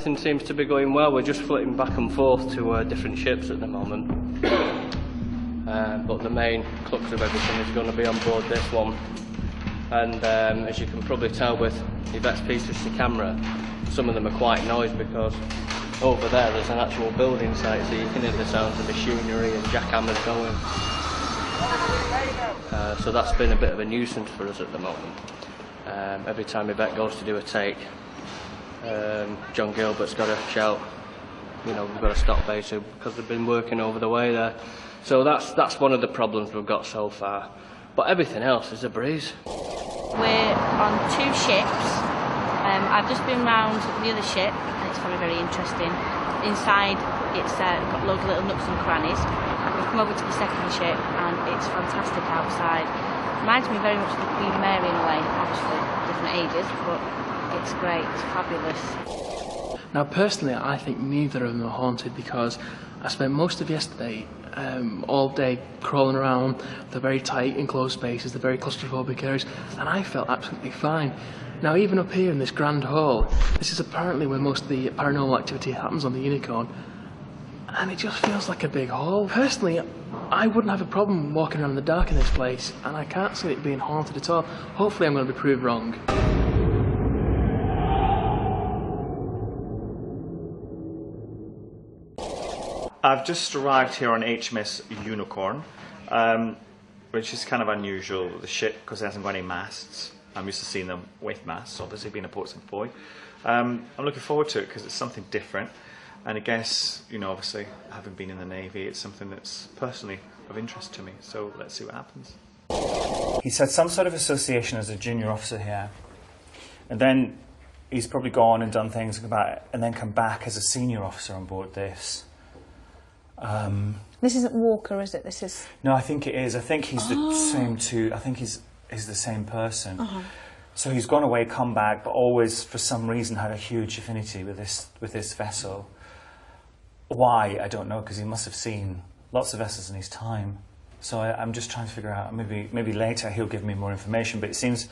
everything seems to be going well. We're just flitting back and forth to different ships at the moment. But the main crux of everything is going to be on board this one. And as you can probably tell with Yvette's P50 camera, some of them are quite noisy because over there's an actual building site, so you can hear the sounds of machinery and jackhammers going. So that's been a bit of a nuisance for us at the moment. Every time Yvette goes to do a take, John Gilbert's got to shout, you know, we've got to stop basically because they've been working over the way there. So that's one of the problems we've got so far. But everything else is a breeze. We're on 2 ships. I've just been round the other ship and it's very, very interesting. Inside it's got loads of little nooks and crannies. We've come over to the second ship and it's fantastic outside. Reminds me very much of the Queen Mary in a way, obviously different ages, but it's great, it's fabulous. Now personally I think neither of them are haunted because I spent most of yesterday all day crawling around the very tight enclosed spaces, the very claustrophobic areas, and I felt absolutely fine. Now even up here in this grand hall, this is apparently where most of the paranormal activity happens on the Unicorn, and it just feels like a big hall. Personally, I wouldn't have a problem walking around in the dark in this place, and I can't see it being haunted at all. Hopefully I'm going to be proved wrong. I've just arrived here on HMS Unicorn, which is kind of unusual, the ship, because it hasn't got any masts. I'm used to seeing them with masts, obviously being a portsmouth boy. I'm looking forward to it because it's something different, and I guess, you know, obviously having been in the Navy, it's something that's personally of interest to me, so let's see what happens. He's had some sort of association as a junior officer here, and then he's probably gone and done things about it, and then come back as a senior officer on board this. This isn't Walker, is it? This is... No, I think it is. I think he's the same too. I think he's the same person. So he's gone away, come back, but always for some reason had a huge affinity with this vessel. Why? I don't know, because he must have seen lots of vessels in his time. So I'm just trying to figure out. Maybe later he'll give me more information. But it seems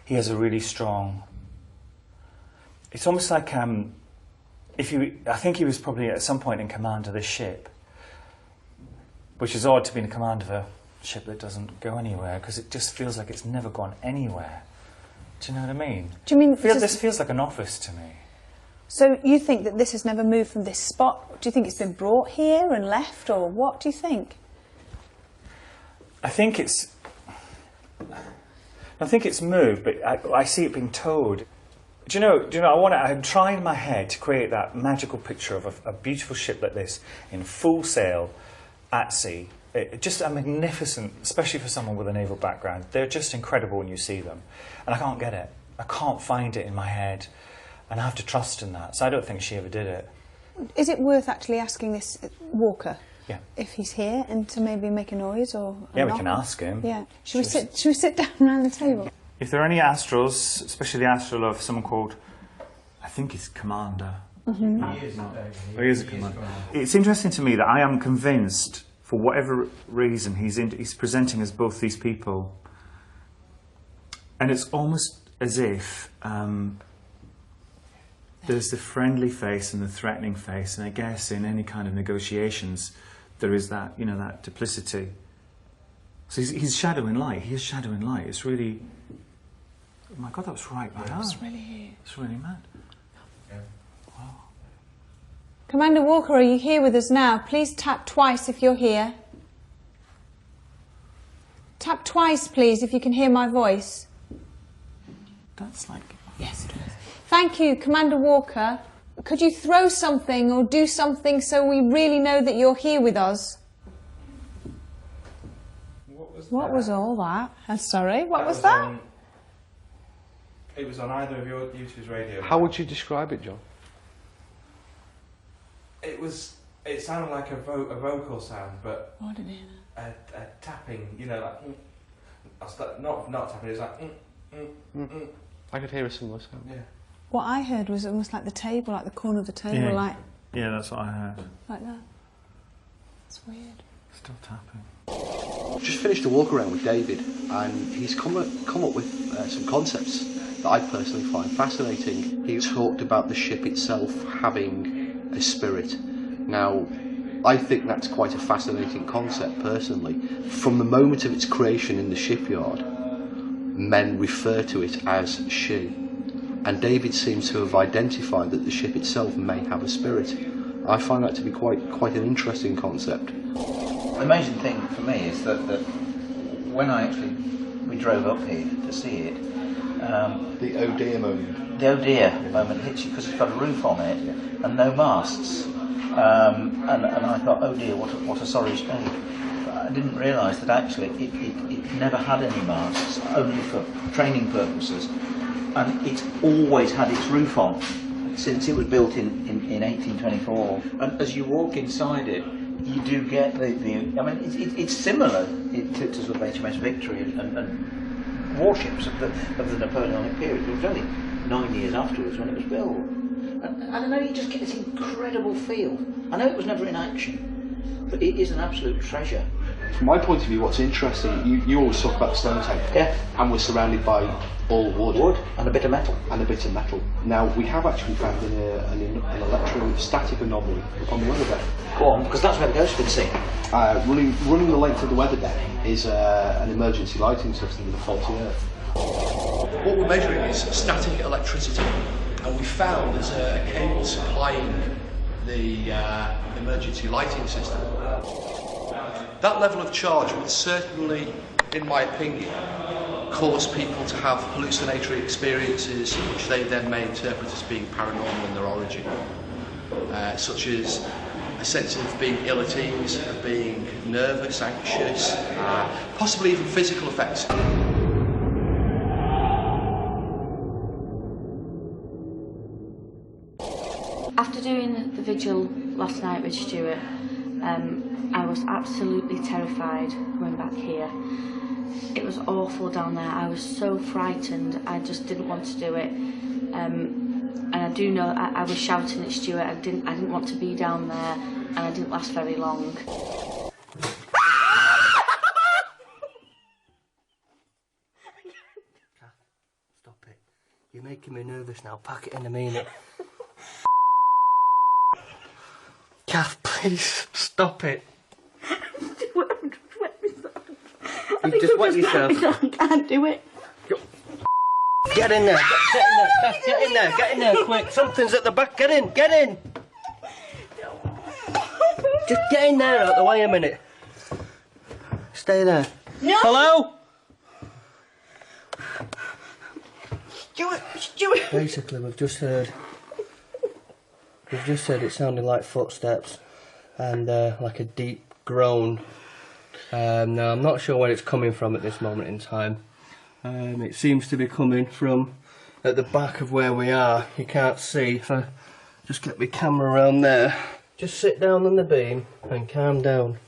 he has a really strong. It's almost like I think he was probably at some point in command of this ship. Which is odd to be in command of a ship that doesn't go anywhere, because it just feels like it's never gone anywhere. Do you know what I mean? Do you mean this feels like an office to me. So you think that this has never moved from this spot? Do you think it's been brought here and left, or what do you think? I think it's moved, but I see it being towed. Do you know? I'm trying in my head to create that magical picture of a beautiful ship like this in full sail. At sea, just a magnificent, especially for someone with a naval background. They're just incredible when you see them, and I can't get it. I can't find it in my head, and I have to trust in that. So I don't think she ever did it. Is it worth actually asking this Walker? Yeah. If he's here, and to maybe make a noise or? Yeah, we can ask him. Yeah. Should we sit down around the table? If there are any astrals, especially the astral of someone called, I think he's Commander. He is a commander. It's interesting to me that I am convinced, for whatever reason, he's presenting as both these people, and it's almost as if there's the friendly face and the threatening face, and I guess in any kind of negotiations there is that, you know, that duplicity. So he's shadowing light. He is shadowing light. It's really, oh my God, that was right. It's really mad. Commander Walker, are you here with us now? Please tap twice if you're here. Tap twice, please, if you can hear my voice. That's like... Yes, it is. Thank you, Commander Walker. Could you throw something or do something so we really know that you're here with us? What was all that? I'm sorry, what was that? It was on either of your YouTube's radio. How would you describe it, John? It sounded like a vocal sound, but I didn't hear that. a tapping, you know, like not tapping. It's like. I could hear a similar sound. Yeah. What I heard was almost like the table, like the corner of the table, like. Yeah, that's what I heard. Like that. It's weird. Still tapping. I've just finished a walk around with David, and he's come up with some concepts that I personally find fascinating. He talked about the ship itself having a spirit. Now, I think that's quite a fascinating concept personally. From the moment of its creation in the shipyard, men refer to it as she, and David seems to have identified that the ship itself may have a spirit. I find that to be quite an interesting concept. The amazing thing for me is that when we drove up here to see it, the oh dear moment. The oh dear moment hits you because it's got a roof on it and no masts. And I thought, oh dear, what a sorry state. But I didn't realise that actually it never had any masts, only for training purposes. And it's always had its roof on since it was built in 1824. And as you walk inside it, you do get I mean, it's similar to sort of HMS Victory and warships of the Napoleonic period. It was only 9 years afterwards when it was built. And I know you just get this incredible feel. I know it was never in action, but it is an absolute treasure. From my point of view, what's interesting, you always talk about the stone tank. Yeah. And we're surrounded by all wood. Wood and a bit of metal. And a bit of metal. Now, we have actually found an electrostatic anomaly on the weather deck. Go on, because that's where the ghost has been seen. Running the length of the weather deck is an emergency lighting system with a faulty earth. What we're measuring is static electricity, and we found there's a cable supplying the emergency lighting system. That level of charge would certainly, in my opinion, cause people to have hallucinatory experiences which they then may interpret as being paranormal in their origin, such as a sense of being ill at ease, of being nervous, anxious, possibly even physical effects. After doing the vigil last night with Stuart, I was absolutely terrified going back here. It was awful down there. I was so frightened. I just didn't want to do it. And I do know I was shouting at Stuart. I didn't want to be down there, and I didn't last very long. Stop it. You're making me nervous now. Pack it in a minute. Kath, please stop it. You've just wet yourself. I can't do it. Get in there. Get in there. Kath, get in there. Get in there quick. Something's at the back. Get in. Get in. Just get in there out of the way a minute. Stay there. No. Hello? Stuart. Basically, we've just heard it sounded like footsteps and like a deep groan. Now, I'm not sure where it's coming from at this moment in time. It seems to be coming from at the back of where we are. You can't see. If I just get my camera around there. Just sit down on the beam and calm down.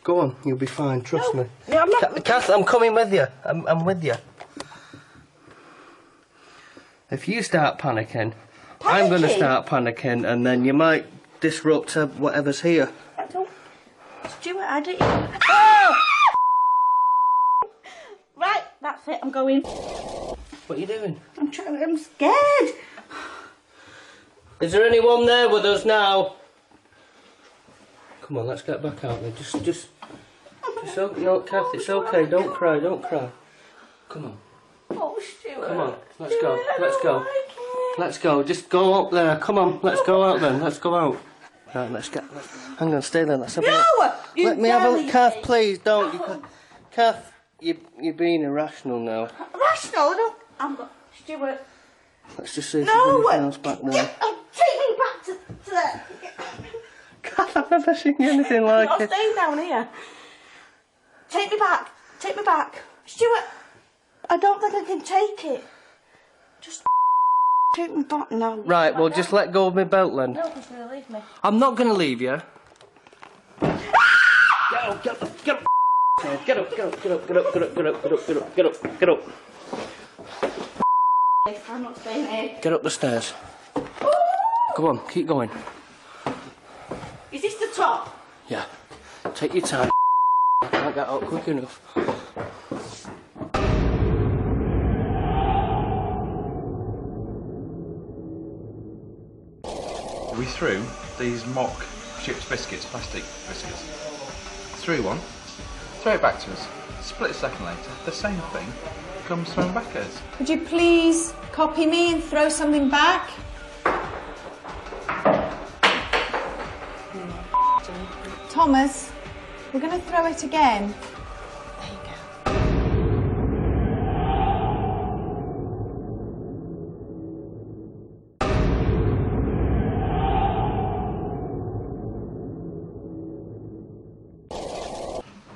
Go on, you'll be fine, trust me. No, I'm not. Kath, I'm coming with you. I'm with you. If you start panicking, I'm going to start panicking, and then you might disrupt whatever's here. I don't. Stuart, I don't. Oh! Right, that's it. I'm going. What are you doing? I'm scared. Is there anyone there with us now? Come on, let's get back out there. Just. No, Kath, it's okay. Don't cry. Don't cry. Come on. Oh, Stuart. Come on. Let's go. Let's go. Let's go. Just go up there. Come on. Let's go out then. Let's go out. Right. Hang on. Stay there. Let's have a look. Let me have a look. Kath, please don't. Kath, you're being irrational now. Irrational? I don't. I'm not. Stuart. Let's just see if there's anything else back there. Take me back to there. Kath, I've never seen anything like I'm it. not staying down here. Take me back. Take me back. Stuart, I don't think I can take it. Just take me back now. Right, well, just let go of my belt then. No, he's going to leave me. I'm not going to leave you. Get up, get up, get up. Get up, get up, get up, get up, get up, get up, get up, get up, get up, get up. I'm not staying here. Get up the stairs. Go on, keep going. Is this the top? Yeah. Take your time. I can't can't get out quick enough. We threw these mock chips biscuits, plastic biscuits. Threw one, throw it back to us. Split a second later, the same thing comes thrown back at us. Could you please copy me and throw something back? Thomas, we're going to throw it again. There you go.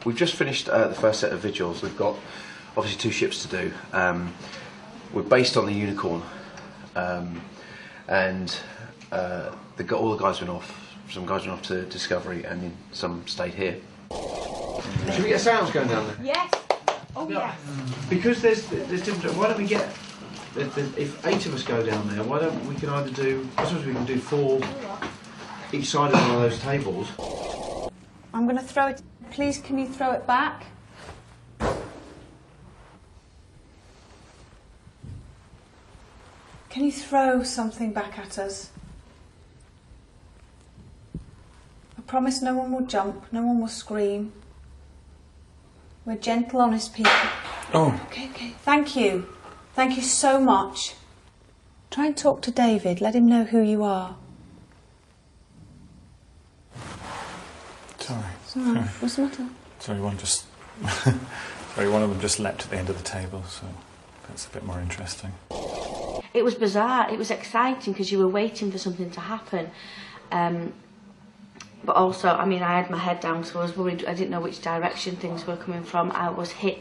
We've just finished the first set of vigils. We've got obviously 2 ships to do. We're based on the Unicorn, and all the guys went off. Some guys went off to Discovery, and some stayed here. Should we get sounds going down there? Yes. Oh, yes. Because there's different. Why don't we get? If 8 of us go down there, why don't we can either do? I suppose we can do 4 each side of one of those tables. I'm going to throw it. Please, can you throw it back? Can you throw something back at us? I promise no one will jump, no one will scream. We're gentle, honest people. Oh. Okay, okay. Thank you. Thank you so much. Try and talk to David. Let him know who you are. Sorry. It's all right. What's the matter? Sorry, one of them just leapt at the end of the table, so that's a bit more interesting. It was bizarre. It was exciting because you were waiting for something to happen. But also, I mean, I had my head down, so I was worried. I didn't know which direction things were coming from. I was hit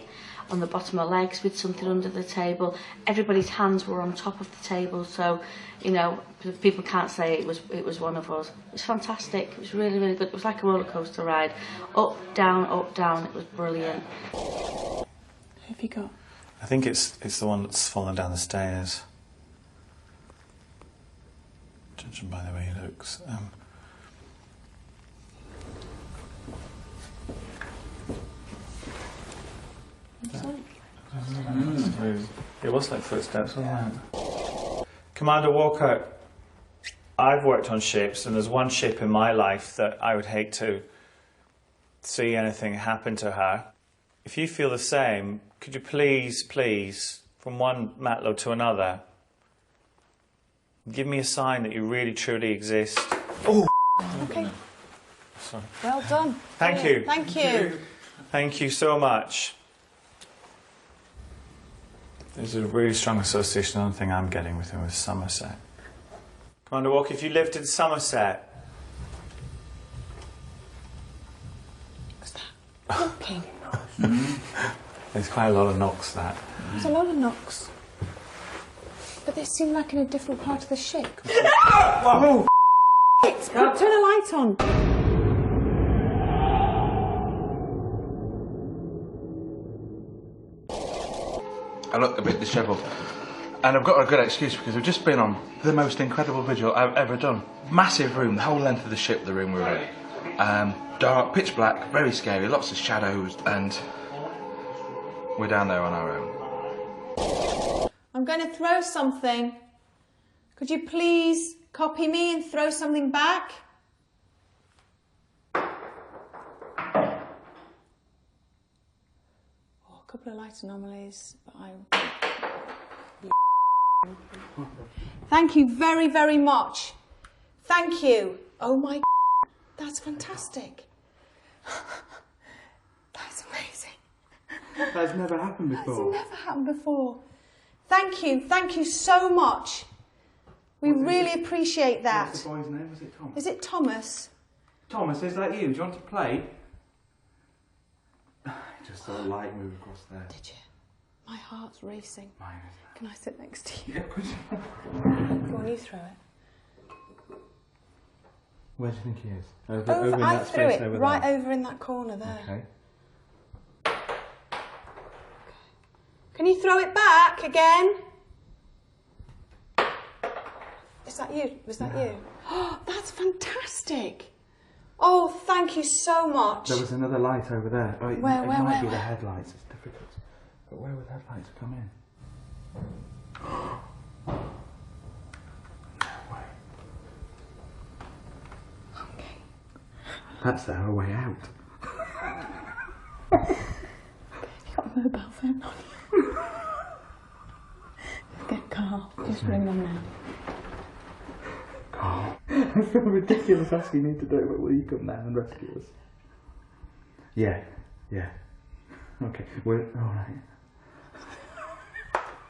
on the bottom of my legs with something under the table. Everybody's hands were on top of the table, so, you know, people can't say it was one of us. It was fantastic. It was really, really good. It was like a roller coaster ride. Up, down, up, down. It was brilliant. Who have you got? I think it's the one that's fallen down the stairs. Judging by the way he looks. It was like footsteps, wasn't it? Commander Walker, I've worked on ships, and there's one ship in my life that I would hate to see anything happen to her. If you feel the same, could you please, from one matload to another, give me a sign that you really truly exist? Oh! Okay. Sorry. Well done. Thank you. Thank you. Thank you so much. There's a really strong association. Another thing I'm getting with him is Somerset. Commander Walker, if you lived in Somerset. What's that? Knocking. There's quite a lot of knocks, that. There's a lot of knocks. But they seem like in a different part of the ship. Whoa! Turn the light on. I look a bit dishevelled. And I've got a good excuse because we've just been on the most incredible vigil I've ever done. Massive room, the whole length of the ship, the room we were in. Dark, pitch black, very scary, lots of shadows, and we're down there on our own. I'm going to throw something. Could you please copy me and throw something back? A couple of light anomalies, but Thank you very, very much. Thank you. Oh my, that's fantastic. That's amazing. That's never happened before. That's never happened before. Thank you so much. We really appreciate that. What's the boy's name? Was it Thomas? Is it Thomas? Thomas, is that you? Do you want to play? Just saw a light move across there. Did you? My heart's racing. Mine is. Can I sit next to you? Yeah, could you? Go on, you throw it. Where do you think he is? Over in that space over there. Right over in that corner there. Okay. Can you throw it back again? Is that you? Was that you? Oh, that's fantastic. Oh, thank you so much. There was another light over there. Oh, it Where, might be where? the headlights. It's difficult. But where would the headlights come in? No way. Okay. That's our way out. You got a mobile phone on you. Get Carl. Just ring them now. Carl, I feel ridiculous asking you to do it, but will you come down and rescue us? Yeah, yeah. Okay, we're alright.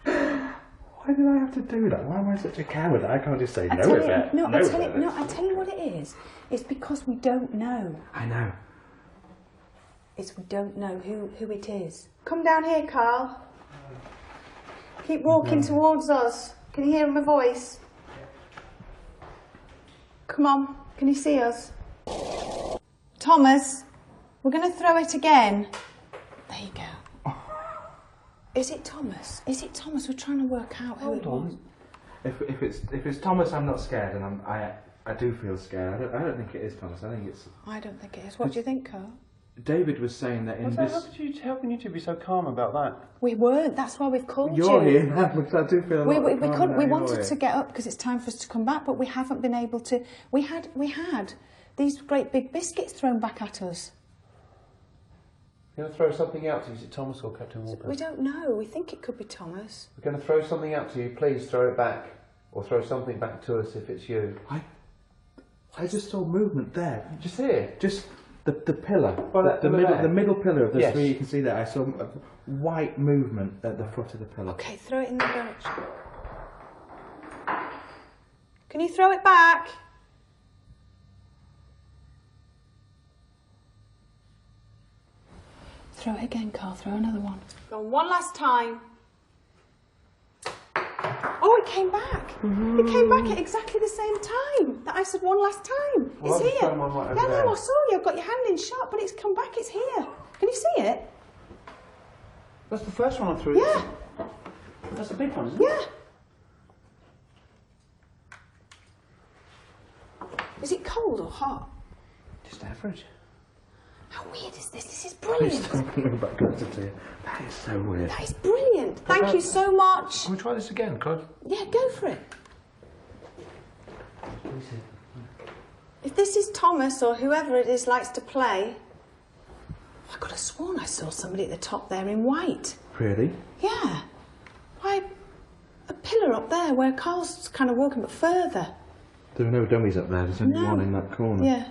Why did I have to do that? Why am I such a coward? I can't just say no with it. No, I tell you what it is. It's because we don't know. I know. It's we don't know who it is. Come down here, Carl. Keep walking towards us. Can you hear my voice? Come on, can you see us? Thomas, we're going to throw it again. There you go. Is it Thomas? Is it Thomas? We're trying to work out who it was. If it's Thomas, I'm not scared, and I do feel scared. I don't think it is Thomas. I think it's. I don't think it is. What do you think, Carl? David was saying that in this. How can you two be so calm about that? We weren't. That's why we've called you. You're here now, because I do feel a lot We calmer couldn't. now We you're wanted here. to get up because it's time for us to come back, but we haven't been able to. We had these great big biscuits thrown back at us. You're going to throw something out to you. Is it Thomas or Captain Walker? We don't know. We think it could be Thomas. We're going to throw something out to you. Please throw it back. Or throw something back to us if it's you. I just saw movement there. Just here. Just the pillar. Well, the middle pillar of the Yes. three. You can see there. I saw a white movement at the foot of the pillar. Okay, throw it in the direction. Can you throw it back? Throw it again, Carl. Throw another one. Go on, one last time. Oh, it came back. It came back at exactly the same time that I said one last time. Well, It's I've here. thrown one right over Yeah, there. no, I saw you. I've got your hand in shot, but it's come back. It's here. Can you see it? That's the first one I threw. Yeah. That's a big one, isn't it? Yeah. Is it cold or hot? Just average. How weird is this? This is Please brilliant. don't move back closer to you. That is so weird. That is brilliant. Thank you so much. Can we try this again, Claude? Yeah, go for it. If this is Thomas or whoever it is likes to play, I could have sworn I saw somebody at the top there in white. Really? Yeah. Why, a pillar up there where Carl's kind of walking, but further. There are no dummies up there. There's only No. one in that corner. Yeah.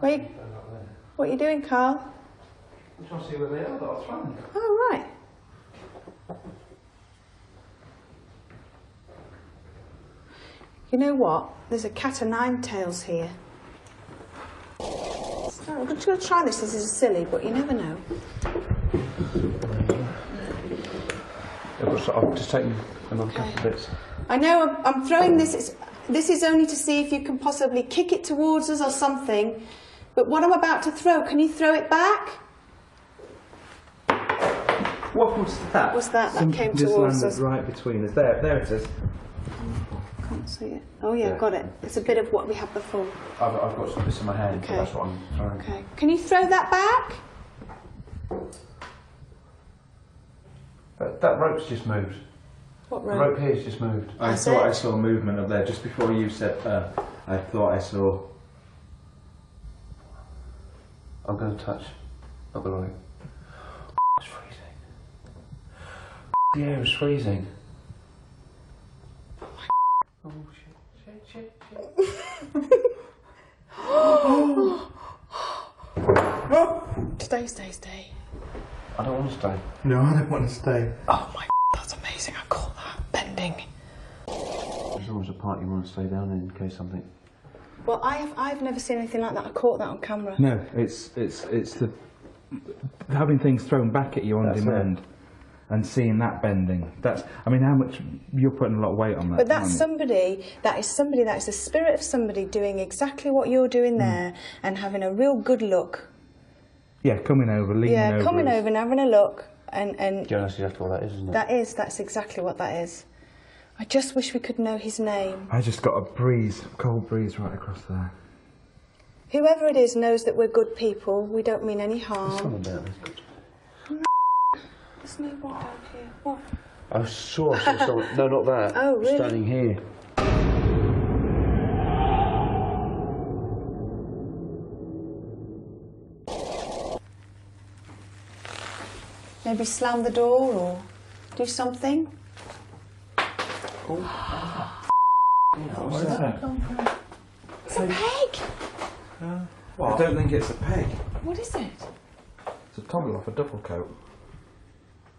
Wait, what are you doing, Carl? I'm trying to see where they are that I've thrown. Oh, right. You know what? There's a cat o' nine tails here. I'm just going to try this. This is silly, but you never know. I've just taken another couple of bits. I know I'm throwing this. This is only to see if you can possibly kick it towards us or something. But what I'm about to throw, can you throw it back? What was that? What's that? That Something came just towards landed us. right between us. There it is. Can't see it. Oh yeah, Yeah. got it. It's a bit of what we had before. I've got some bits in my hand, Okay. but that's what I'm throwing. Okay. Can you throw that back? That rope's just moved. What The rope? rope here's just moved. I That's thought it? I saw movement up there just before you said. I thought I saw. I'm going to touch up the rope. It's freezing. The air is freezing. Oh shit. Stay. I don't want to stay. No, I don't want to stay. Oh my, that's amazing. I caught that. Bending. There's always a part you want to stay down in case something. Well, I've never seen anything like that. I caught that on camera. No, it's the having things thrown back at you on That's demand and seeing that bending. That's. I mean, how much you're putting a lot of weight on that. But that's aren't you? that is the spirit of somebody doing exactly what you're doing there and having a real good look. Yeah, coming over, leaning over. Coming us. over and having a look and That's exactly what that is, isn't it? that's exactly what that is. I just wish we could know his name. I just got a breeze, cold breeze right across there. Whoever it is knows that we're good people. We don't mean any harm. Someone down there. There's no one down here. What? I saw someone. No, not that. Oh, really? Standing here. Maybe slam the door or do something? What's that? It's a peg! I don't think it's a peg. What is it? It's a toggle off a duffel coat.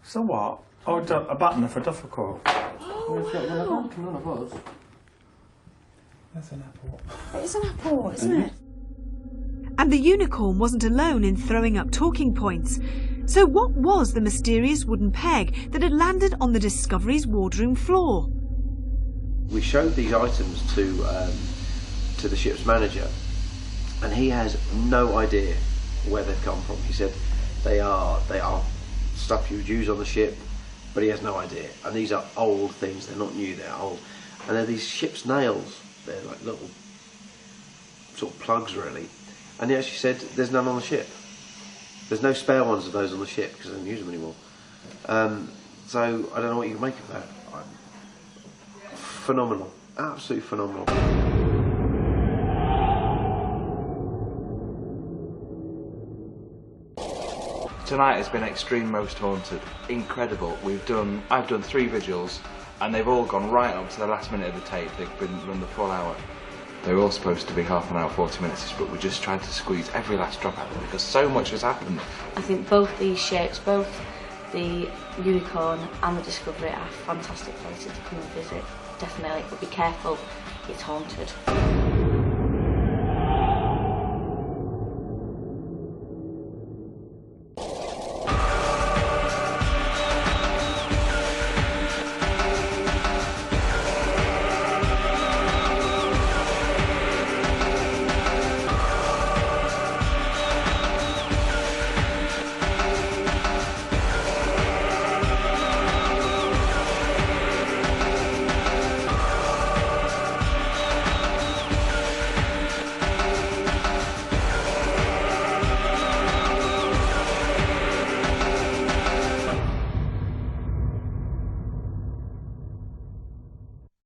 So what? Oh, a button off a duffel coat. Oh, None of us. That's an apple. it is an apple, isn't it? And the unicorn wasn't alone in throwing up talking points. So what was the mysterious wooden peg that had landed on the Discovery's wardroom floor? We showed these items to the ship's manager, and he has no idea where they've come from. He said they are stuff you would use on the ship, but he has no idea. And these are old things, they're not new, they're old. And they're these ship's nails. They're like little sort of plugs really. And he actually said there's none on the ship. There's no spare ones of those on the ship because they don't use them anymore. So I don't know what you can make of that. Phenomenal, absolutely phenomenal. Tonight has been extreme most haunted, incredible. I've done 3 vigils, and they've all gone right up to the last minute of the tape. They've been run the full hour. They were all supposed to be half an hour, 40 minutes, but we just tried to squeeze every last drop out of them because so much has happened. I think both these ships, both the Unicorn and the Discovery, are fantastic places to come and visit. Definitely, but be careful, it's haunted.